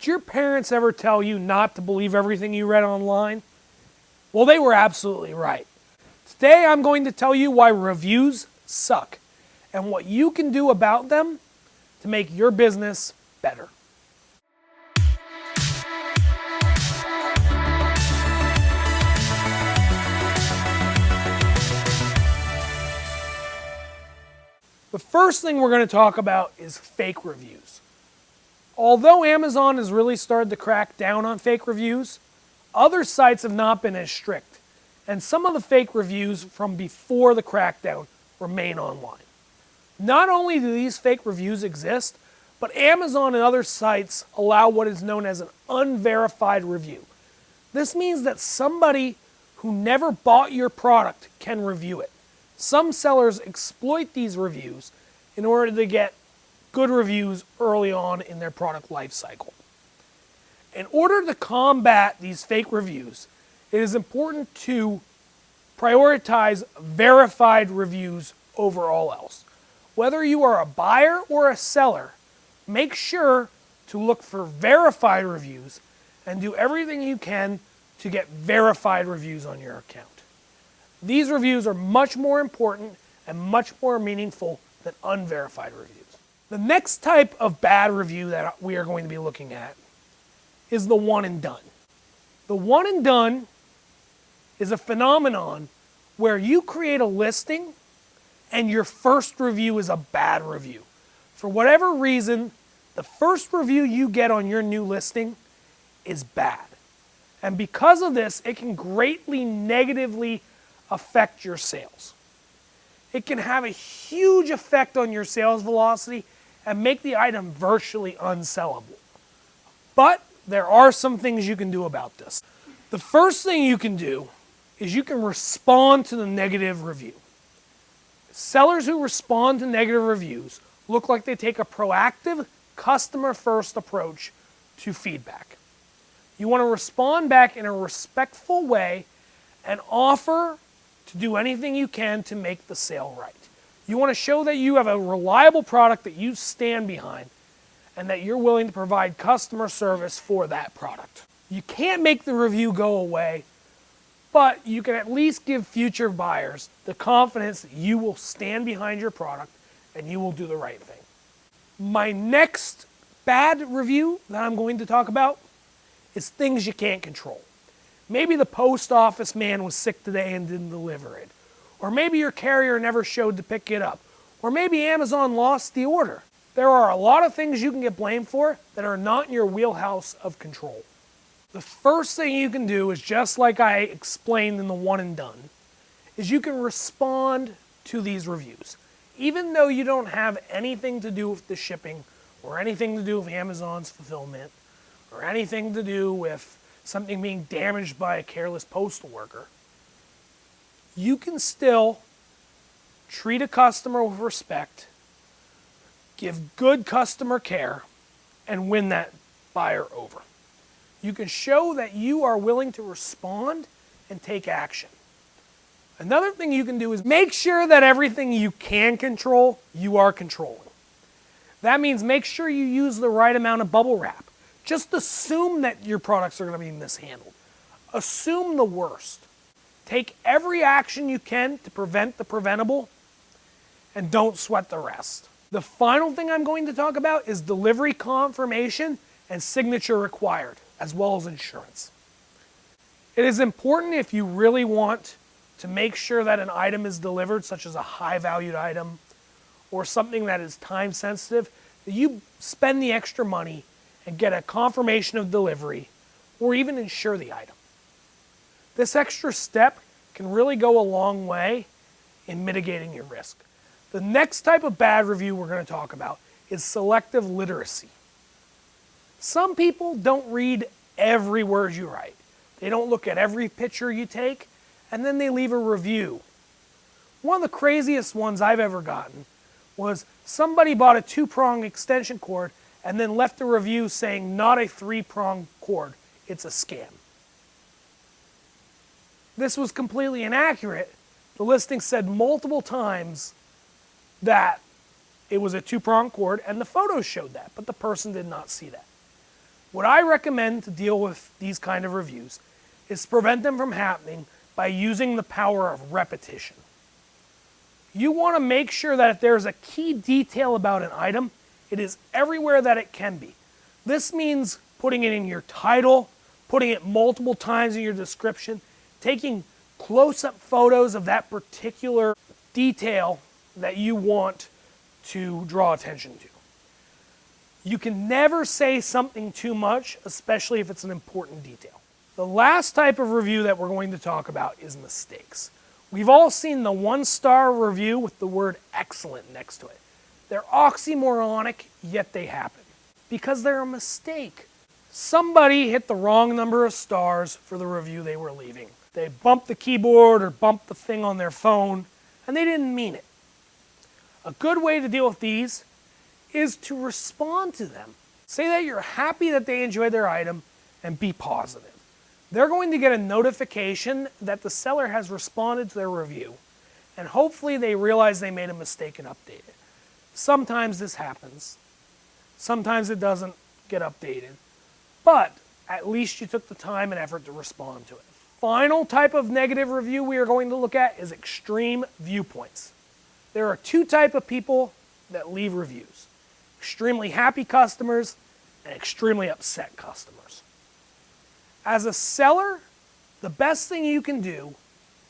Did your parents ever tell you not to believe everything you read online? Well, they were absolutely right. Today I'm going to tell you why reviews suck and what you can do about them to make your business better. The first thing we're going to talk about is fake reviews. Although Amazon has really started to crack down on fake reviews, other sites have not been as strict, and some of the fake reviews from before the crackdown remain online. Not only do these fake reviews exist, but Amazon and other sites allow what is known as an unverified review. This means that somebody who never bought your product can review it. Some sellers exploit these reviews in order to get good reviews early on in their product life cycle. In order to combat these fake reviews, it is important to prioritize verified reviews over all else. Whether you are a buyer or a seller, make sure to look for verified reviews and do everything you can to get verified reviews on your account. These reviews are much more important and much more meaningful than unverified reviews. The next type of bad review that we are going to be looking at is the one and done. The one and done is a phenomenon where you create a listing and your first review is a bad review. For whatever reason, the first review you get on your new listing is bad. And because of this, it can greatly negatively affect your sales. It can have a huge effect on your sales velocity and make the item virtually unsellable. But there are some things you can do about this. The first thing you can do is you can respond to the negative review. Sellers who respond to negative reviews look like they take a proactive, customer-first approach to feedback. You want to respond back in a respectful way and offer to do anything you can to make the sale right. You want to show that you have a reliable product that you stand behind and that you're willing to provide customer service for that product. You can't make the review go away, but you can at least give future buyers the confidence that you will stand behind your product and you will do the right thing. My next bad review that I'm going to talk about is things you can't control. Maybe the post office man was sick today and didn't deliver it. Or maybe your carrier never showed to pick it up. Or maybe Amazon lost the order. There are a lot of things you can get blamed for that are not in your wheelhouse of control. The first thing you can do is, just like I explained in the one and done, is you can respond to these reviews. Even though you don't have anything to do with the shipping or anything to do with Amazon's fulfillment or anything to do with something being damaged by a careless postal worker, you can still treat a customer with respect, give good customer care, and win that buyer over. You can show that you are willing to respond and take action. Another thing you can do is make sure that everything you can control, you are controlling. That means make sure you use the right amount of bubble wrap. Just assume that your products are going to be mishandled. Assume the worst. Take every action you can to prevent the preventable, and don't sweat the rest. The final thing I'm going to talk about is delivery confirmation and signature required, as well as insurance. It is important, if you really want to make sure that an item is delivered, such as a high-valued item or something that is time-sensitive, that you spend the extra money and get a confirmation of delivery or even insure the item. This extra step can really go a long way in mitigating your risk. The next type of bad review we're going to talk about is selective literacy. Some people don't read every word you write. They don't look at every picture you take, and then they leave a review. One of the craziest ones I've ever gotten was somebody bought a 2-prong extension cord and then left a review saying, not a 3-prong cord, it's a scam. This was completely inaccurate. The listing said multiple times that it was a 2-prong cord, and the photos showed that, but the person did not see that. What I recommend to deal with these kind of reviews is to prevent them from happening by using the power of repetition. You want to make sure that if there's a key detail about an item, it is everywhere that it can be. This means putting it in your title, putting it multiple times in your description, taking close-up photos of that particular detail that you want to draw attention to. You can never say something too much, especially if it's an important detail. The last type of review that we're going to talk about is mistakes. We've all seen the one-star review with the word excellent next to it. They're oxymoronic, yet they happen because they're a mistake. Somebody hit the wrong number of stars for the review they were leaving. They bumped the keyboard or bumped the thing on their phone, and they didn't mean it. A good way to deal with these is to respond to them. Say that you're happy that they enjoyed their item and be positive. They're going to get a notification that the seller has responded to their review, and hopefully they realize they made a mistake and update it. Sometimes this happens. Sometimes it doesn't get updated. But at least you took the time and effort to respond to it. Final type of negative review we are going to look at is extreme viewpoints. There are two types of people that leave reviews: extremely happy customers and extremely upset customers. As a seller, the best thing you can do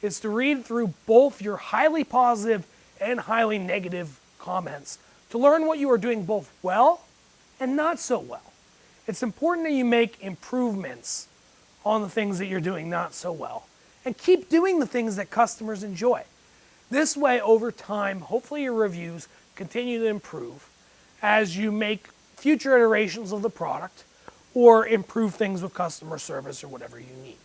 is to read through both your highly positive and highly negative comments to learn what you are doing both well and not so well. It's important that you make improvements on the things that you're doing not so well and keep doing the things that customers enjoy. This way, over time, hopefully your reviews continue to improve as you make future iterations of the product or improve things with customer service or whatever you need.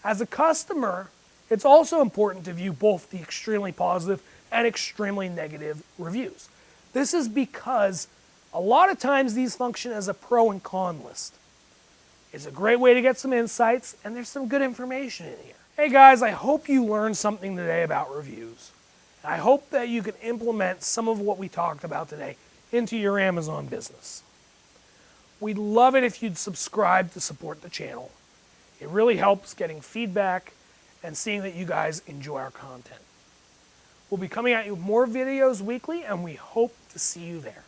As a customer, it's also important to view both the extremely positive and extremely negative reviews. This is because a lot of times these function as a pro and con list. It's a great way to get some insights, and there's some good information in here. Hey guys, I hope you learned something today about reviews. I hope that you can implement some of what we talked about today into your Amazon business. We'd love it if you'd subscribe to support the channel. It really helps getting feedback and seeing that you guys enjoy our content. We'll be coming at you with more videos weekly, and we hope to see you there.